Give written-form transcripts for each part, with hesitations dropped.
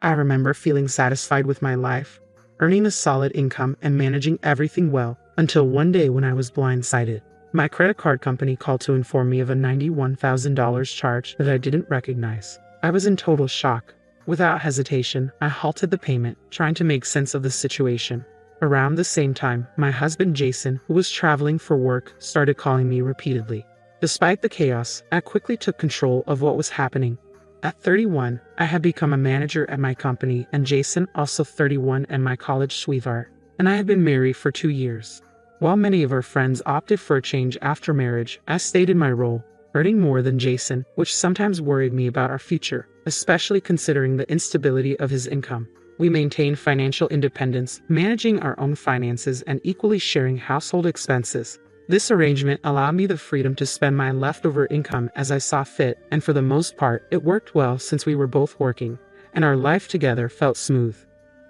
I remember feeling satisfied with my life, earning a solid income and managing everything well, until one day when I was blindsided. My credit card company called to inform me of a $91,000 charge that I didn't recognize. I was in total shock. Without hesitation, I halted the payment, trying to make sense of the situation. Around the same time, my husband Jason, who was traveling for work, started calling me repeatedly. Despite the chaos, I quickly took control of what was happening. At 31, I had become a manager at my company, and Jason, also 31 and my college sweetheart, and I had been married for 2 years. While many of our friends opted for a change after marriage, I stayed in my role, earning more than Jason, which sometimes worried me about our future, especially considering the instability of his income. We maintained financial independence, managing our own finances and equally sharing household expenses. This arrangement allowed me the freedom to spend my leftover income as I saw fit, and for the most part, it worked well since we were both working, and our life together felt smooth.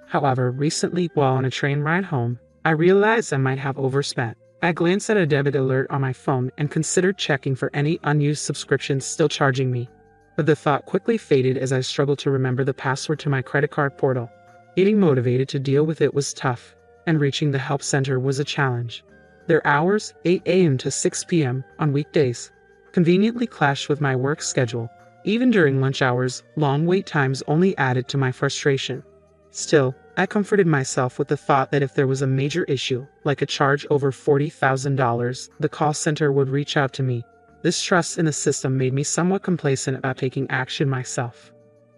However, recently, while on a train ride home, I realized I might have overspent. I glanced at a debit alert on my phone and considered checking for any unused subscriptions still charging me. But the thought quickly faded as I struggled to remember the password to my credit card portal. Getting motivated to deal with it was tough, and reaching the help center was a challenge. Their hours, 8 a.m. to 6 p.m. on weekdays, conveniently clashed with my work schedule. Even during lunch hours, long wait times only added to my frustration. Still, I comforted myself with the thought that if there was a major issue, like a charge over $40,000, the call center would reach out to me. This trust in the system made me somewhat complacent about taking action myself.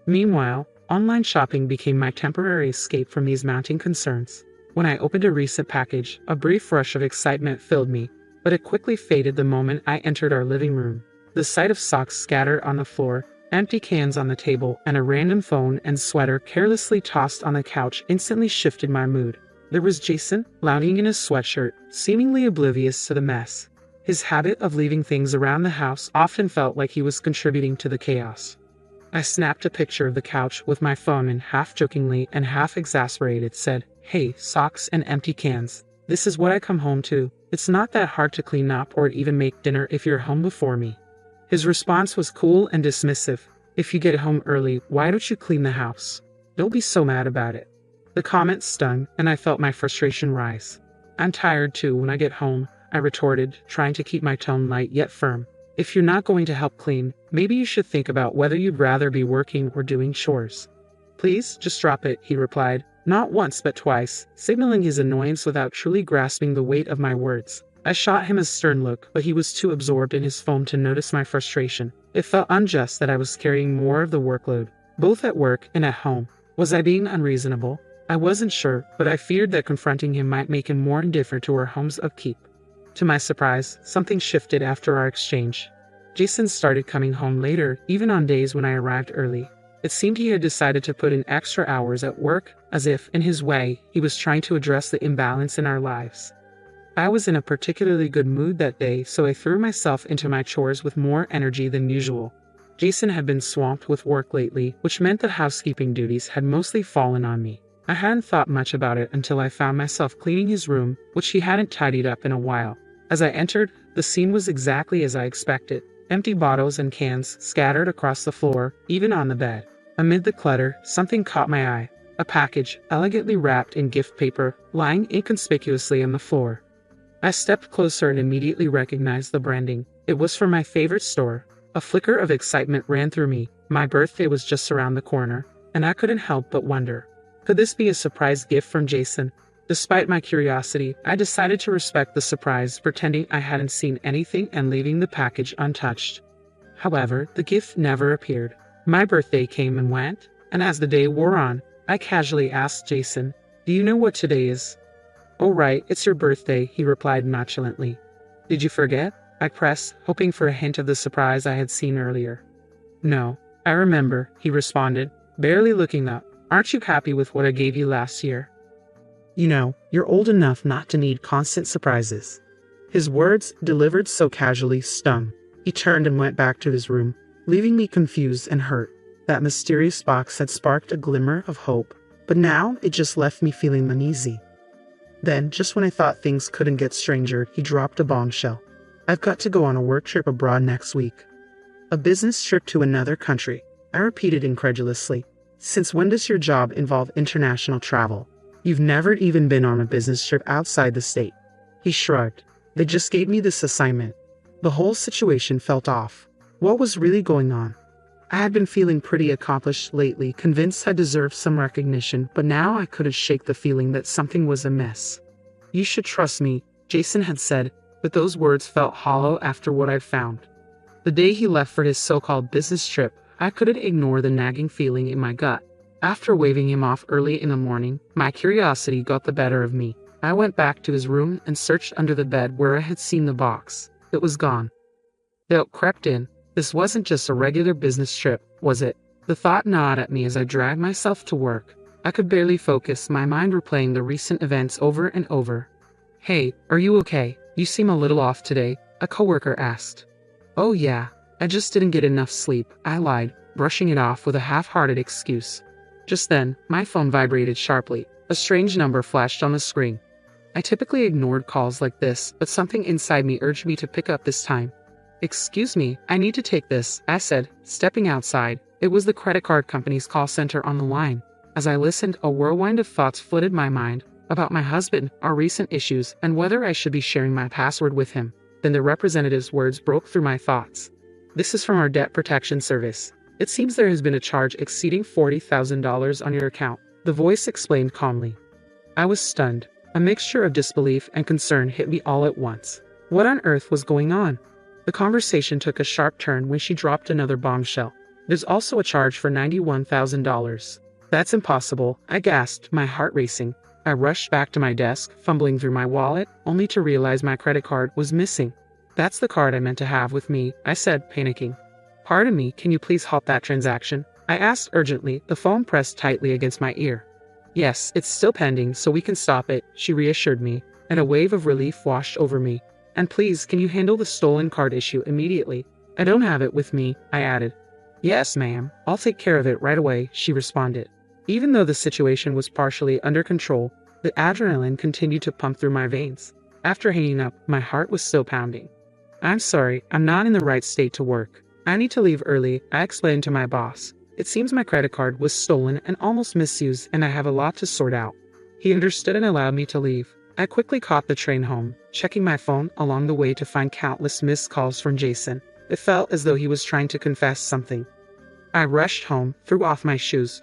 Meanwhile, online shopping became my temporary escape from these mounting concerns. When I opened a recent package, a brief rush of excitement filled me, but it quickly faded the moment I entered our living room. The sight of socks scattered on the floor, empty cans on the table, and a random phone and sweater carelessly tossed on the couch instantly shifted my mood. There was Jason, lounging in his sweatshirt, seemingly oblivious to the mess. His habit of leaving things around the house often felt like he was contributing to the chaos. I snapped a picture of the couch with my phone and half-jokingly and half-exasperated said, "Hey, socks and empty cans. This is what I come home to. It's not that hard to clean up or even make dinner if you're home before me." His response was cool and dismissive. "If you get home early, why don't you clean the house? Don't be so mad about it." The comment stung, and I felt my frustration rise. "I'm tired too when I get home," I retorted, trying to keep my tone light yet firm. "If you're not going to help clean, maybe you should think about whether you'd rather be working or doing chores." "Please, just drop it," he replied, not once but twice, signaling his annoyance without truly grasping the weight of my words. I shot him a stern look, but he was too absorbed in his phone to notice my frustration. It felt unjust that I was carrying more of the workload, both at work and at home. Was I being unreasonable? I wasn't sure, but I feared that confronting him might make him more indifferent to our home's upkeep. To my surprise, something shifted after our exchange. Jason started coming home later, even on days when I arrived early. It seemed he had decided to put in extra hours at work, as if, in his way, he was trying to address the imbalance in our lives. I was in a particularly good mood that day, so I threw myself into my chores with more energy than usual. Jason had been swamped with work lately, which meant that housekeeping duties had mostly fallen on me. I hadn't thought much about it until I found myself cleaning his room, which he hadn't tidied up in a while. As I entered, the scene was exactly as I expected. Empty bottles and cans scattered across the floor, even on the bed. Amid the clutter, something caught my eye. A package, elegantly wrapped in gift paper, lying inconspicuously on the floor. I stepped closer and immediately recognized the branding. It was from my favorite store. A flicker of excitement ran through me. My birthday was just around the corner, and I couldn't help but wonder, could this be a surprise gift from Jason? Despite my curiosity, I decided to respect the surprise, pretending I hadn't seen anything and leaving the package untouched. However, the gift never appeared. My birthday came and went, and as the day wore on, I casually asked Jason, "Do you know what today is?" "Oh right, it's your birthday," he replied nonchalantly. "Did you forget?" I pressed, hoping for a hint of the surprise I had seen earlier. "No, I remember," he responded, barely looking up. "Aren't you happy with what I gave you last year? You know, you're old enough not to need constant surprises." His words, delivered so casually, stung. He turned and went back to his room, leaving me confused and hurt. That mysterious box had sparked a glimmer of hope, but now it just left me feeling uneasy. Then, just when I thought things couldn't get stranger, he dropped a bombshell. "I've got to go on a work trip abroad next week." "A business trip to another country?" I repeated incredulously. Since when does your job involve international travel? You've never even been on a business trip outside the state. He shrugged. They just gave me this assignment. The whole situation felt off. What was really going on? I had been feeling pretty accomplished lately, convinced I deserved some recognition, but now I couldn't shake the feeling that something was amiss. You should trust me, Jason had said, but those words felt hollow after what I'd found. The day he left for his so-called business trip, I couldn't ignore the nagging feeling in my gut. After waving him off early in the morning, my curiosity got the better of me. I went back to his room and searched under the bed where I had seen the box. It was gone. Doubt crept in. This wasn't just a regular business trip, was it? The thought gnawed at me as I dragged myself to work. I could barely focus, my mind replaying the recent events over and over. Hey, are you okay? You seem a little off today, a coworker asked. Oh yeah, I just didn't get enough sleep, I lied, brushing it off with a half-hearted excuse. Just then, my phone vibrated sharply. A strange number flashed on the screen. I typically ignored calls like this, but something inside me urged me to pick up this time. Excuse me, I need to take this, I said, stepping outside. It was the credit card company's call center on the line. As I listened, a whirlwind of thoughts flooded my mind about my husband, our recent issues, and whether I should be sharing my password with him. Then the representative's words broke through my thoughts. This is from our debt protection service. It seems there has been a charge exceeding $40,000 on your account, the voice explained calmly. I was stunned. A mixture of disbelief and concern hit me all at once. What on earth was going on? The conversation took a sharp turn when she dropped another bombshell. There's also a charge for $91,000. That's impossible, I gasped, my heart racing. I rushed back to my desk, fumbling through my wallet, only to realize my credit card was missing. That's the card I meant to have with me, I said, panicking. Pardon me, can you please halt that transaction? I asked urgently, the phone pressed tightly against my ear. Yes, it's still pending, so we can stop it, she reassured me, and a wave of relief washed over me. And please, can you handle the stolen card issue immediately? I don't have it with me, I added. Yes, ma'am, I'll take care of it right away, she responded. Even though the situation was partially under control, the adrenaline continued to pump through my veins. After hanging up, my heart was still pounding. I'm sorry, I'm not in the right state to work. I need to leave early, I explained to my boss. It seems my credit card was stolen and almost misused, and I have a lot to sort out. He understood and allowed me to leave. I quickly caught the train home, checking my phone along the way to find countless missed calls from Jason. It felt as though he was trying to confess something. I rushed home, threw off my shoes,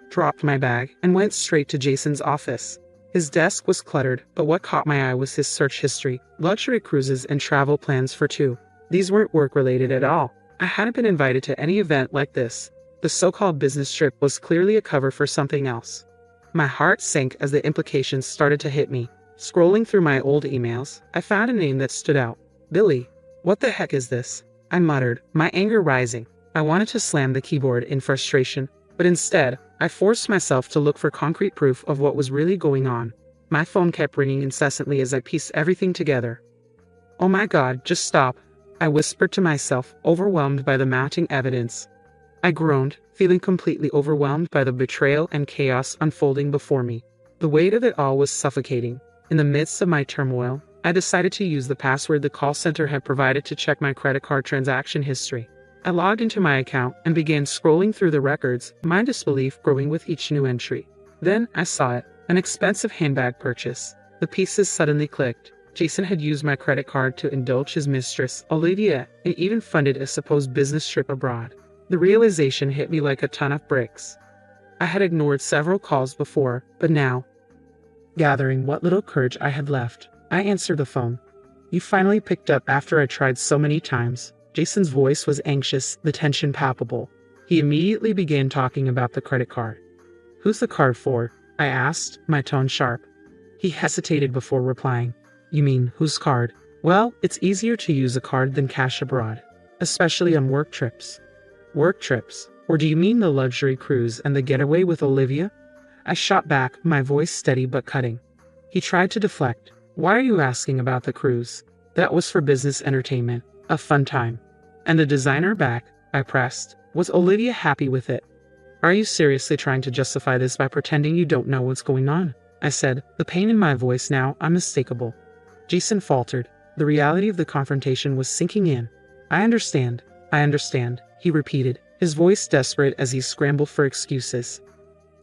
dropped my bag, and went straight to Jason's office. His desk was cluttered, but what caught my eye was his search history, luxury cruises and travel plans for two. These weren't work-related at all. I hadn't been invited to any event like this. The so-called business trip was clearly a cover for something else. My heart sank as the implications started to hit me. Scrolling through my old emails, I found a name that stood out. Billy. What the heck is this? I muttered, my anger rising. I wanted to slam the keyboard in frustration, but instead, I forced myself to look for concrete proof of what was really going on. My phone kept ringing incessantly as I pieced everything together. Oh my God, just stop, I whispered to myself, overwhelmed by the mounting evidence. I groaned, feeling completely overwhelmed by the betrayal and chaos unfolding before me. The weight of it all was suffocating. In the midst of my turmoil, I decided to use the password the call center had provided to check my credit card transaction history. I logged into my account and began scrolling through the records, my disbelief growing with each new entry. Then I saw it, an expensive handbag purchase. The pieces suddenly clicked. Jason had used my credit card to indulge his mistress, Olivia, and even funded a supposed business trip abroad. The realization hit me like a ton of bricks. I had ignored several calls before, but now, gathering what little courage I had left, I answered the phone. You finally picked up after I tried so many times. Jason's voice was anxious, the tension palpable. He immediately began talking about the credit card. Who's the card for? I asked, my tone sharp. He hesitated before replying. You mean, whose card? Well, it's easier to use a card than cash abroad, especially on work trips. Work trips? Or do you mean the luxury cruise and the getaway with Olivia? I shot back, my voice steady but cutting. He tried to deflect. Why are you asking about the cruise? That was for business entertainment, a fun time. And the designer bag, I pressed. Was Olivia happy with it? Are you seriously trying to justify this by pretending you don't know what's going on? I said, the pain in my voice now unmistakable. Jason faltered. The reality of the confrontation was sinking in. I understand, he repeated, his voice desperate as he scrambled for excuses.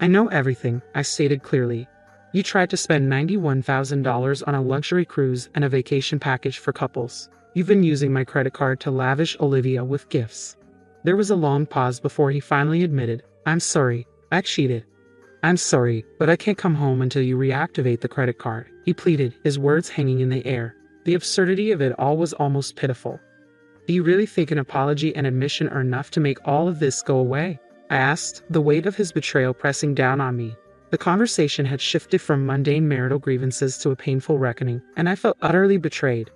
"I know everything," I stated clearly. "You tried to spend $91,000 on a luxury cruise and a vacation package for couples. You've been using my credit card to lavish Olivia with gifts." There was a long pause before he finally admitted, "I'm sorry, I cheated. I'm sorry, but I can't come home until you reactivate the credit card," he pleaded, his words hanging in the air. The absurdity of it all was almost pitiful. "Do you really think an apology and admission are enough to make all of this go away?" I asked, the weight of his betrayal pressing down on me. The conversation had shifted from mundane marital grievances to a painful reckoning, and I felt utterly betrayed.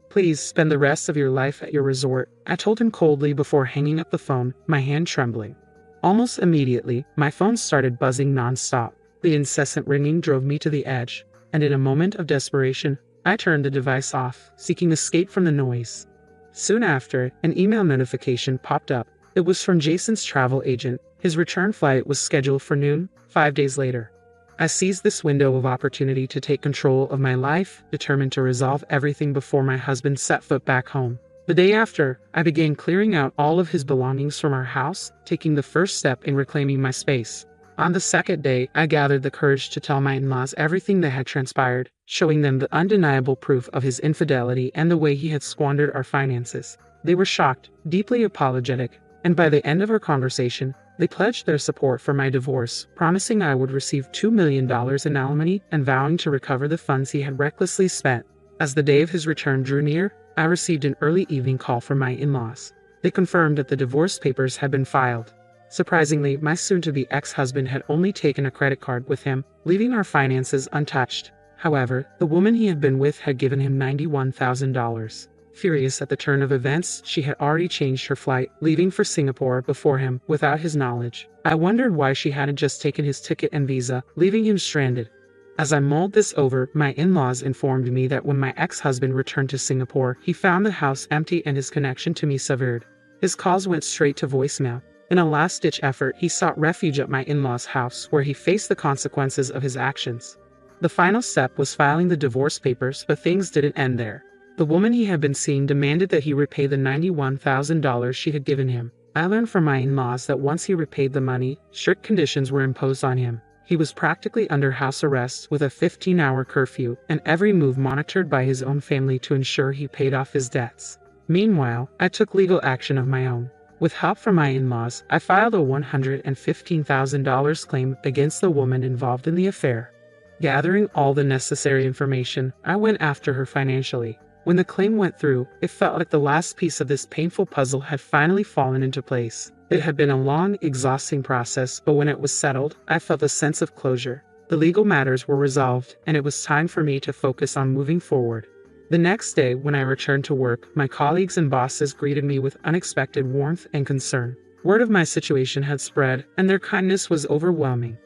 "Please spend the rest of your life at your resort," I told him coldly before hanging up the phone, my hand trembling. Almost immediately, my phone started buzzing nonstop. The incessant ringing drove me to the edge, and in a moment of desperation, I turned the device off, seeking escape from the noise. Soon after, an email notification popped up. It was from Jason's travel agent. His return flight was scheduled for noon, 5 days later. I seized this window of opportunity to take control of my life, determined to resolve everything before my husband set foot back home. The day after, I began clearing out all of his belongings from our house, taking the first step in reclaiming my space. On the second day, I gathered the courage to tell my in-laws everything that had transpired, showing them the undeniable proof of his infidelity and the way he had squandered our finances. They were shocked, deeply apologetic, and by the end of our conversation, they pledged their support for my divorce, promising I would receive $2 million in alimony and vowing to recover the funds he had recklessly spent. As the day of his return drew near, I received an early evening call from my in-laws. They confirmed that the divorce papers had been filed. Surprisingly, my soon-to-be ex-husband had only taken a credit card with him, leaving our finances untouched. However, the woman he had been with had given him $91,000. Furious at the turn of events, she had already changed her flight, leaving for Singapore before him, without his knowledge. I wondered why she hadn't just taken his ticket and visa, leaving him stranded. As I mulled this over, my in-laws informed me that when my ex-husband returned to Singapore, he found the house empty and his connection to me severed. His calls went straight to voicemail. In a last-ditch effort, he sought refuge at my in-laws' house, where he faced the consequences of his actions. The final step was filing the divorce papers, but things didn't end there. The woman he had been seeing demanded that he repay the $91,000 she had given him. I learned from my in-laws that once he repaid the money, strict conditions were imposed on him. He was practically under house arrest with a 15-hour curfew, and every move monitored by his own family to ensure he paid off his debts. Meanwhile, I took legal action of my own. With help from my in-laws, I filed a $115,000 claim against the woman involved in the affair. Gathering all the necessary information, I went after her financially. When the claim went through, it felt like the last piece of this painful puzzle had finally fallen into place. It had been a long, exhausting process, but when it was settled, I felt a sense of closure. The legal matters were resolved, and it was time for me to focus on moving forward. The next day, when I returned to work, my colleagues and bosses greeted me with unexpected warmth and concern. Word of my situation had spread, and their kindness was overwhelming.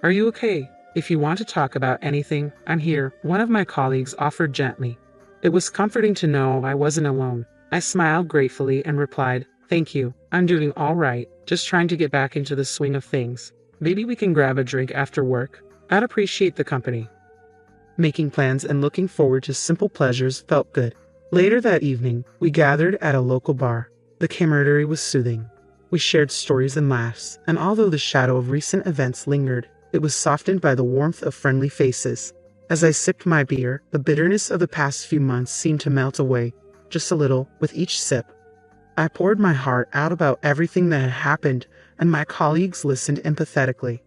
"Are you okay? If you want to talk about anything, I'm here," one of my colleagues offered gently. It was comforting to know I wasn't alone. I smiled gratefully and replied, "Thank you. I'm doing all right, just trying to get back into the swing of things. Maybe we can grab a drink after work. I'd appreciate the company." Making plans and looking forward to simple pleasures felt good. Later that evening, we gathered at a local bar. The camaraderie was soothing. We shared stories and laughs, and although the shadow of recent events lingered, it was softened by the warmth of friendly faces. As I sipped my beer, the bitterness of the past few months seemed to melt away, just a little, with each sip. I poured my heart out about everything that had happened, and my colleagues listened empathetically.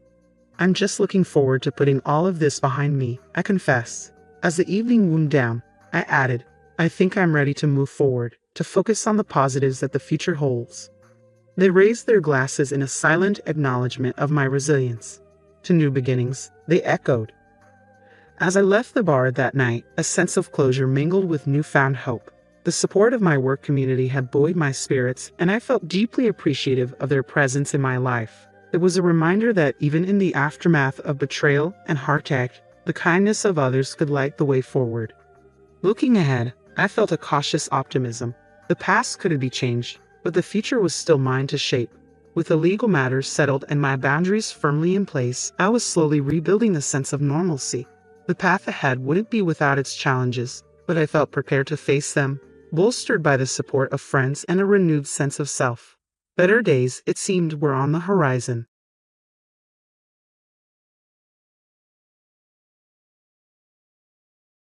"I'm just looking forward to putting all of this behind me," I confessed. As the evening wound down, I added, "I think I'm ready to move forward, to focus on the positives that the future holds." They raised their glasses in a silent acknowledgement of my resilience. "To new beginnings," they echoed. As I left the bar that night, a sense of closure mingled with newfound hope. The support of my work community had buoyed my spirits, and I felt deeply appreciative of their presence in my life. It was a reminder that even in the aftermath of betrayal and heartache, the kindness of others could light the way forward. Looking ahead, I felt a cautious optimism. The past couldn't be changed, but the future was still mine to shape. With the legal matters settled and my boundaries firmly in place, I was slowly rebuilding a sense of normalcy. The path ahead wouldn't be without its challenges, but I felt prepared to face them, bolstered by the support of friends and a renewed sense of self. Better days, it seemed, were on the horizon.